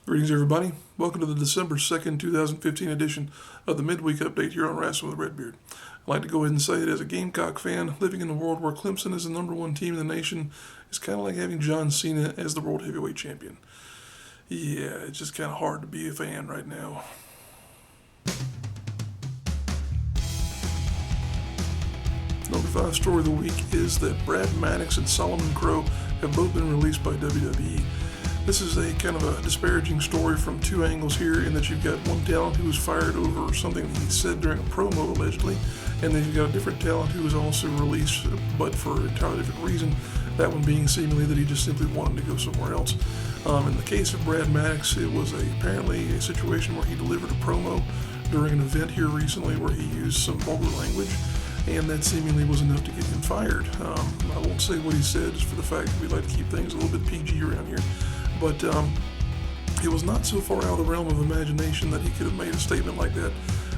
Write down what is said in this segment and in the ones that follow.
Greetings, everybody. Welcome to the December 2nd, 2015 edition of the Midweek Update here on Rasslin with Redbeard. I'd like to go ahead and say that as a Gamecock fan, living in a world where Clemson is the number one team in the nation is kind of like having John Cena as the World Heavyweight Champion. Yeah, it's just kind of hard to be a fan right now. Number 5 story of the week is that Brad Maddox and Solomon Crowe have both been released by WWE. This is a kind of a disparaging story from two angles here, in that you've got one talent who was fired over something that he said during a promo, allegedly, and then you've got a different talent who was also released, but for an entirely different reason, that one being seemingly that he just simply wanted to go somewhere else. In the case of Brad Maddox, it was apparently a situation where he delivered a promo during an event here recently where he used some vulgar language, and that seemingly was enough to get him fired. I won't say what he said, just for the fact that we like to keep things a little bit PG around here. But it was not so far out of the realm of imagination that he could have made a statement like that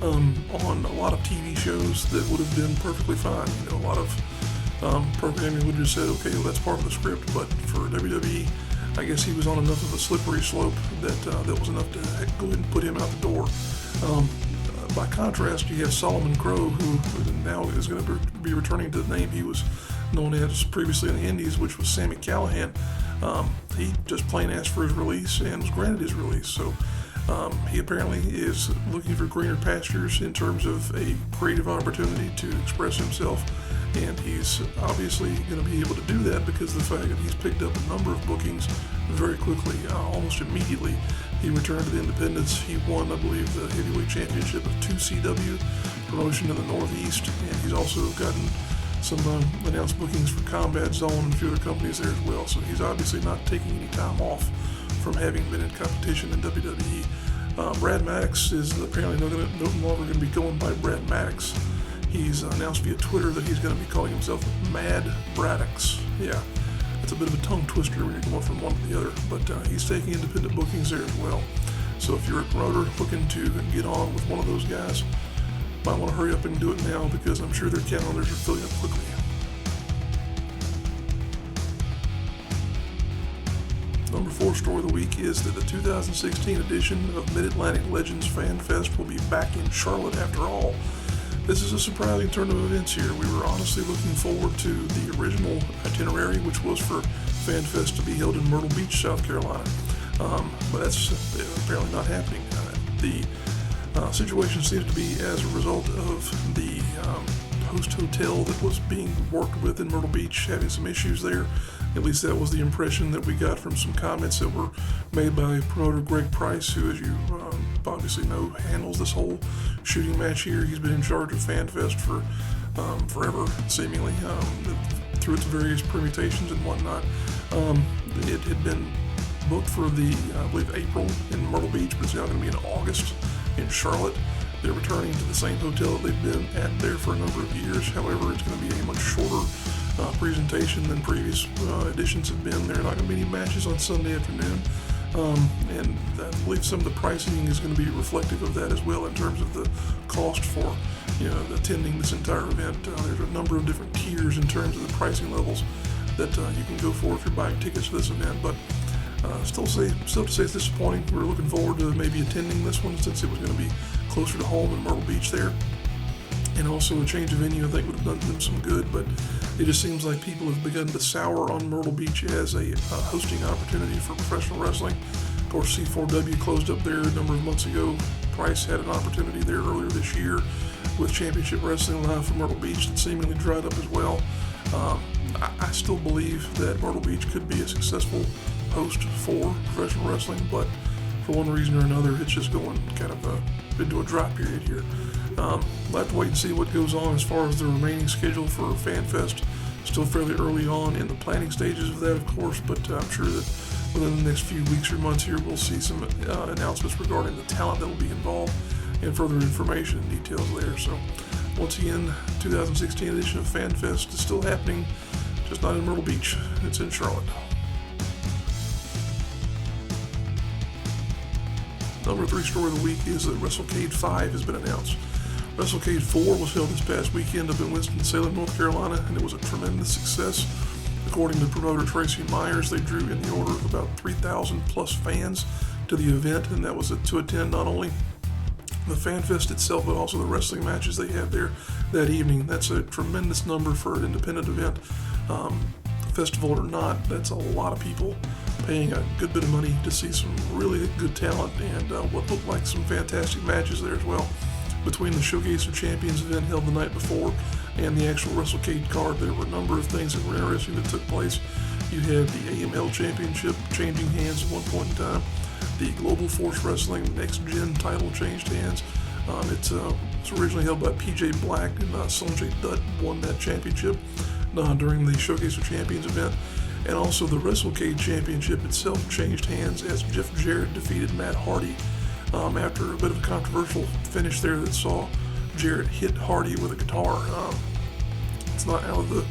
on a lot of TV shows that would have been perfectly fine. You know, a lot of programming would have just said, okay, well, that's part of the script. But for WWE, I guess he was on enough of a slippery slope that that was enough to go ahead and put him out the door. By contrast, you have Solomon Crowe, who now is going to be returning to the name he was known as previously in the Indies, which was Sami Callihan. He just plain asked for his release and was granted his release. So he apparently is looking for greener pastures in terms of a creative opportunity to express himself. And he's obviously going to be able to do that because of the fact that he's picked up a number of bookings very quickly, almost immediately. He returned to the independents. He won, I believe, the heavyweight championship of 2CW promotion in the Northeast, and he's also gotten some announced bookings for Combat Zone and a few other companies there as well. So he's obviously not taking any time off from having been in competition in WWE. Brad Maddox is apparently no longer going to be going by Brad Maddox. He's announced via Twitter that he's going to be calling himself Mad Braddox. Yeah, it's a bit of a tongue twister when you're going from one to the other, but he's taking independent bookings there as well. So if you're a promoter looking to get on with one of those guys, might want to hurry up and do it now, because I'm sure their calendars are filling up quickly. Number 4 story of the week is that the 2016 edition of MidAtlantic Legends Fan Fest will be back in Charlotte after all. This is a surprising turn of events here. We were honestly looking forward to the original itinerary, which was for Fan Fest to be held in Myrtle Beach, South Carolina. But that's apparently not happening. The situation seems to be as a result of the host hotel that was being worked with in Myrtle Beach having some issues there. At least that was the impression that we got from some comments that were made by promoter Greg Price, who, as you obviously know, handles this whole shooting match here. He's been in charge of FanFest for forever, seemingly, through its various permutations and whatnot. It had been booked for I believe, April in Myrtle Beach, but it's now going to be in August in Charlotte. They're returning to the same hotel that they've been at there for a number of years. However, it's going to be a much shorter presentation than previous editions have been. There are not going to be any matches on Sunday afternoon, and I believe some of the pricing is going to be reflective of that as well in terms of the cost for attending this entire event. There's a number of different tiers in terms of the pricing levels that you can go for if you're buying tickets to this event, but still to say it's disappointing. We're looking forward to maybe attending this one, since it was going to be closer to home in Myrtle Beach there. And also a change of venue, I think, would have done them some good, but it just seems like people have begun to sour on Myrtle Beach as a hosting opportunity for professional wrestling. Of course, C4W closed up there a number of months ago. Price had an opportunity there earlier this year with Championship Wrestling Live from Myrtle Beach that seemingly dried up as well. I still believe that Myrtle Beach could be a successful host for professional wrestling, but for one reason or another, it's just going kind of into a dry period here. We'll have to wait and see what goes on as far as the remaining schedule for FanFest. Still fairly early on in the planning stages of that, of course, but I'm sure that within the next few weeks or months here, we'll see some announcements regarding the talent that will be involved and further information and details there. So once again, 2016 edition of FanFest is still happening, just not in Myrtle Beach. It's in Charlotte. Number 3 story of the week is that Wrestle Cage 5 has been announced. Wrestle Cage 4 was held this past weekend up in Winston-Salem, North Carolina, and it was a tremendous success. According to promoter Tracy Myers, they drew in the order of about 3,000 plus fans to the event, and that was to attend not only the Fan Fest itself, but also the wrestling matches they had there that evening. That's a tremendous number for an independent event. Festival or not, that's a lot of people paying a good bit of money to see some really good talent and what looked like some fantastic matches there as well. Between the Showcase of Champions event held the night before and the actual Wrestle Cage card, there were a number of things that were interesting that took place. You had the AML Championship changing hands at one point in time. The Global Force Wrestling Next Gen title changed hands. It's originally held by PJ Black, and Sonjay Dutt won that championship during the Showcase of Champions event. And also the Wrestle Cage Championship itself changed hands as Jeff Jarrett defeated Matt Hardy after a bit of a controversial finish there that saw Jarrett hit Hardy with a guitar. It's not out of the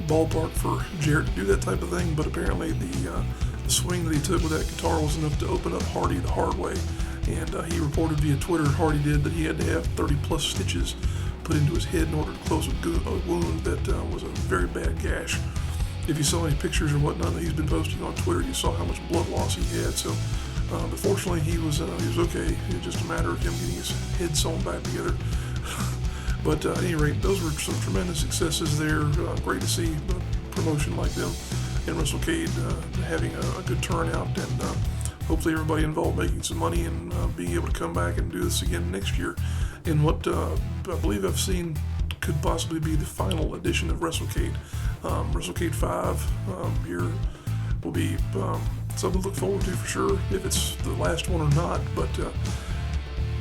ballpark for Jarrett to do that type of thing, but apparently the swing that he took with that guitar was enough to open up Hardy the hard way. And he reported via Twitter, Hardy did, that he had to have 30 plus stitches put into his head in order to close a wound that was a very bad gash. If you saw any pictures or whatnot that he's been posting on Twitter, you saw how much blood loss he had. So, but fortunately, he was okay. It was just a matter of him getting his head sewn back together. But at any rate, those were some tremendous successes there. Great to see a promotion like them in Wrestle Cage having a good turnout, and hopefully everybody involved making some money and being able to come back and do this again next year in what I believe I've seen could possibly be the final edition of Wrestle Cage. Wrestle Cage 5 here will be something to look forward to for sure, if it's the last one or not, but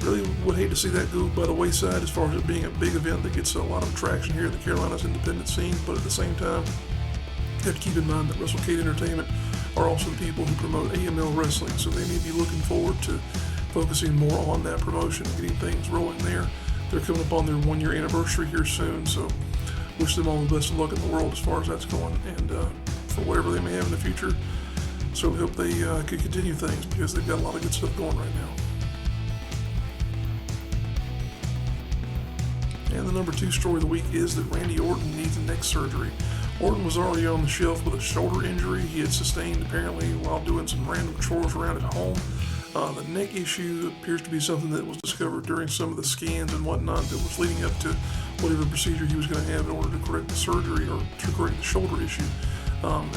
really would hate to see that go by the wayside as far as it being a big event that gets a lot of traction here in the Carolinas independent scene. But at the same time, you have to keep in mind that Wrestle Cage Entertainment are also the people who promote AML Wrestling, so they may be looking forward to focusing more on that promotion and getting things rolling there. They're coming up on their 1-year anniversary here soon, so wish them all the best of luck in the world as far as that's going, and for whatever they may have in the future. Certainly hope they could continue things, because they've got a lot of good stuff going right now. And the number 2 story of the week is that Randy Orton needs neck surgery. Orton was already on the shelf with a shoulder injury he had sustained apparently while doing some random chores around at home. The neck issue appears to be something that was discovered during some of the scans and whatnot that was leading up to whatever procedure he was going to have in order to correct the surgery or to correct the shoulder issue.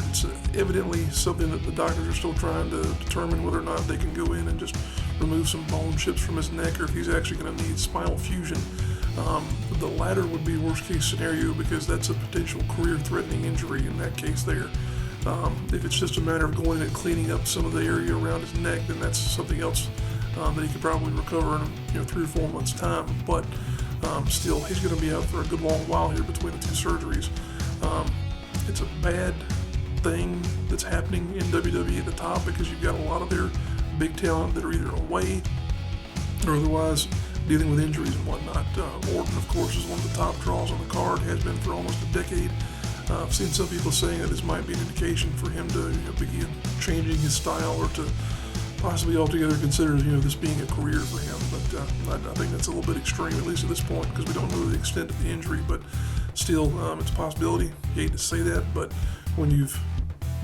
It's evidently something that the doctors are still trying to determine whether or not they can go in and just remove some bone chips from his neck, or if he's actually going to need spinal fusion. The latter would be worst case scenario, because that's a potential career-threatening injury in that case there. If it's just a matter of going in and cleaning up some of the area around his neck, then that's something else that he could probably recover in 3 or 4 months' time. But still, he's going to be out for a good long while here between the 2 surgeries. It's a bad thing that's happening in WWE at the top, because you've got a lot of their big talent that are either away or otherwise dealing with injuries and whatnot. Orton, of course, is one of the top draws on the card, has been for almost a decade. I've seen some people saying that this might be an indication for him to begin changing his style, or to possibly altogether consider this being a career for him. But I think that's a little bit extreme, at least at this point, because we don't know the extent of the injury. But still, it's a possibility. You hate to say that, but when you've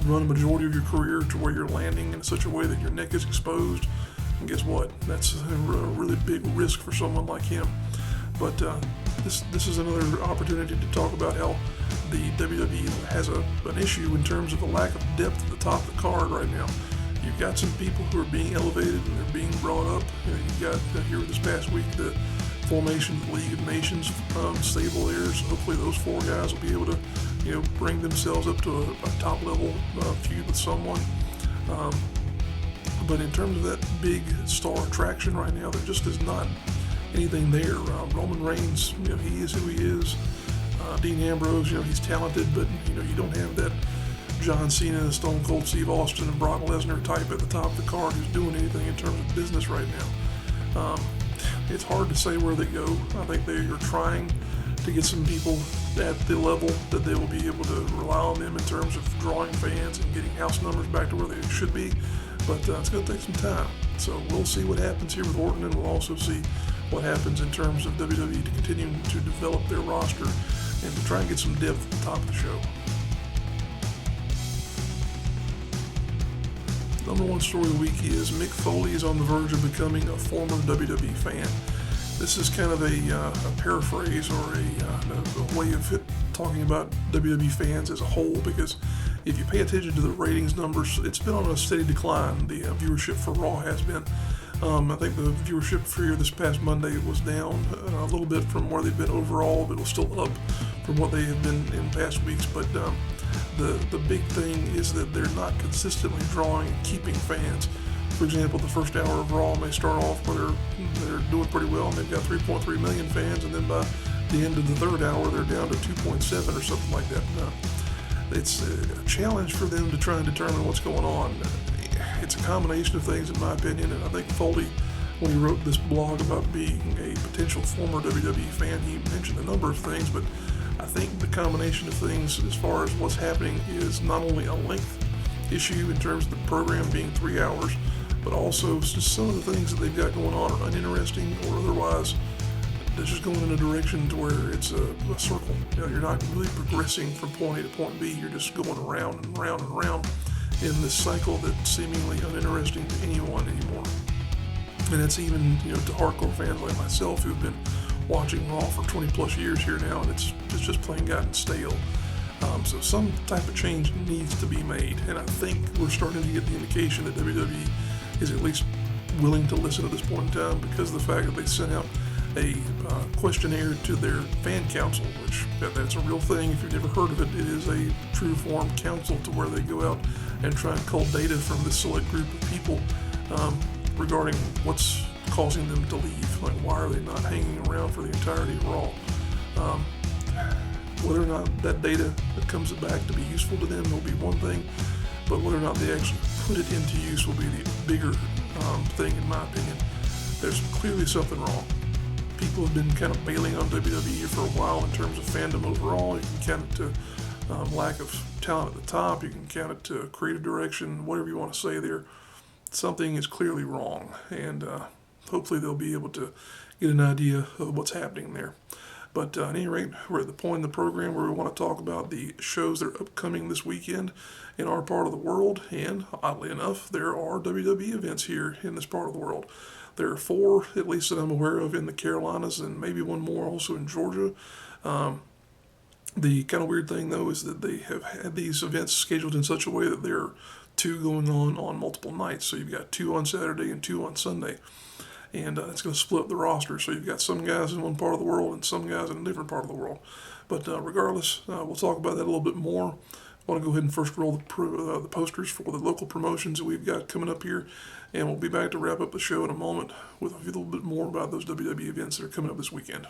run a majority of your career to where you're landing in such a way that your neck is exposed, and guess what? That's a really big risk for someone like him. But this is another opportunity to talk about how the WWE has an issue in terms of the lack of depth at the top of the card right now. You've got some people who are being elevated and they're being brought up. You've got here this past week the formation of the League of Nations stable there. So hopefully those 4 guys will be able to bring themselves up to a top level feud with someone. But in terms of that big star attraction right now, there just is not anything there. Roman Reigns, he is who he is. Dean Ambrose, he's talented, but you don't have that John Cena, Stone Cold Steve Austin, and Brock Lesnar type at the top of the card who's doing anything in terms of business right now. It's hard to say where they go. I think they are trying to get some people at the level that they will be able to rely on them in terms of drawing fans and getting house numbers back to where they should be. But it's going to take some time. So we'll see what happens here with Orton, and we'll also see what happens in terms of WWE to continue to develop their roster and to try and get some depth at the top of the show. number one story of the week is Mick Foley is on the verge of becoming a former WWE fan. This is kind of a paraphrase or a way of talking about WWE fans as a whole, because if you pay attention to the ratings numbers, it's been on a steady decline. The viewership for Raw has been. I think the viewership for this past Monday was down a little bit from where they've been overall, but it was still up from what they have been in past weeks. But the big thing is that they're not consistently drawing and keeping fans. For example, the first hour of Raw may start off where they're doing pretty well, and they've got 3.3 million fans, and then by the end of the third hour, they're down to 2.7 or something like that. It's a challenge for them to try and determine what's going on. It's a combination of things, in my opinion, and I think Foley, when he wrote this blog about being a potential former WWE fan, he mentioned a number of things, but I think the combination of things as far as what's happening is not only a length issue in terms of the program being 3 hours, but also just some of the things that they've got going on are uninteresting, or otherwise they're just going in a direction to where it's a circle. You're not really progressing from point A to point B. You're just going around and around and around in this cycle that's seemingly uninteresting to anyone anymore. And it's even to hardcore fans like myself who've been watching Raw for 20 plus years here now, and it's just plain gotten stale. So some type of change needs to be made, and I think we're starting to get the indication that WWE is at least willing to listen at this point in time, because of the fact that they sent out a questionnaire to their fan council, which that's a real thing. If you've never heard of it, it is a true form council to where they go out and try and cull data from this select group of people regarding what's causing them to leave. Like, why are they not hanging around for the entirety of Raw? Whether or not that data that comes back to be useful to them will be one thing, but whether or not they actually put it into use will be the bigger thing, in my opinion. There's clearly something wrong. People have been kind of bailing on WWE for a while in terms of fandom overall. You can count it to lack of talent at the top. You can count it to creative direction, whatever you want to say there. Something is clearly wrong, and hopefully they'll be able to get an idea of what's happening there. But at any rate, we're at the point in the program where we want to talk about the shows that are upcoming this weekend in our part of the world, and oddly enough, there are WWE events here in this part of the world. There are 4, at least that I'm aware of, in the Carolinas, and maybe one more also in Georgia. The kind of weird thing, though, is that they have had these events scheduled in such a way that there are 2 going on multiple nights. So you've got 2 on Saturday and 2 on Sunday. And it's going to split up the roster. So you've got some guys in one part of the world and some guys in a different part of the world. But regardless, we'll talk about that a little bit more. I want to go ahead and first roll the posters for the local promotions that we've got coming up here. And we'll be back to wrap up the show in a moment with a little bit more about those WWE events that are coming up this weekend.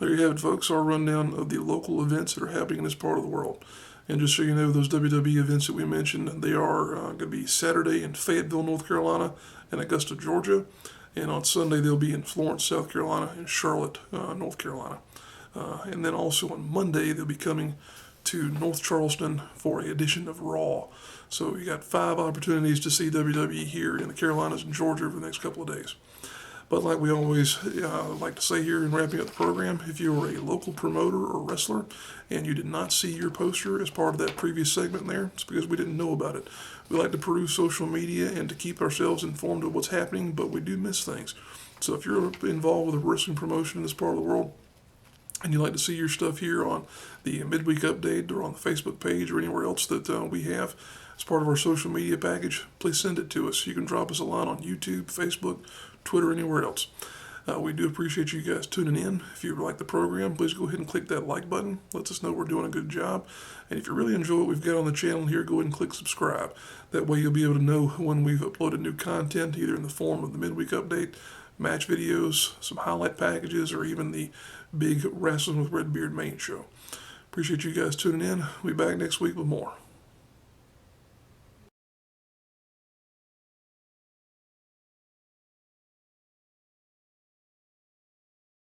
There you have it, folks, our rundown of the local events that are happening in this part of the world. And just so you know, those WWE events that we mentioned, they are going to be Saturday in Fayetteville, North Carolina, and Augusta, Georgia. And on Sunday, they'll be in Florence, South Carolina, and Charlotte, North Carolina. And then also on Monday, they'll be coming to North Charleston for an edition of Raw. So you got 5 opportunities to see WWE here in the Carolinas and Georgia over the next couple of days. But like we always like to say here in wrapping up the program, if you are a local promoter or wrestler and you did not see your poster as part of that previous segment there, it's because we didn't know about it. We like to peruse social media and to keep ourselves informed of what's happening, but we do miss things. So if you're involved with a wrestling promotion in this part of the world, and you'd like to see your stuff here on the midweek update or on the Facebook page or anywhere else that we have as part of our social media package, please send it to us. You can drop us a line on YouTube, Facebook, Twitter, anywhere else. We do appreciate you guys tuning in. If you like the program, please go ahead and click that like button. Lets us know we're doing a good job. And if you really enjoy what we've got on the channel here, go ahead and click subscribe. That way you'll be able to know when we've uploaded new content, either in the form of the midweek update, match videos, some highlight packages, or even the big Wrestling with Redbeard main show. Appreciate you guys tuning in. We'll be back next week with more.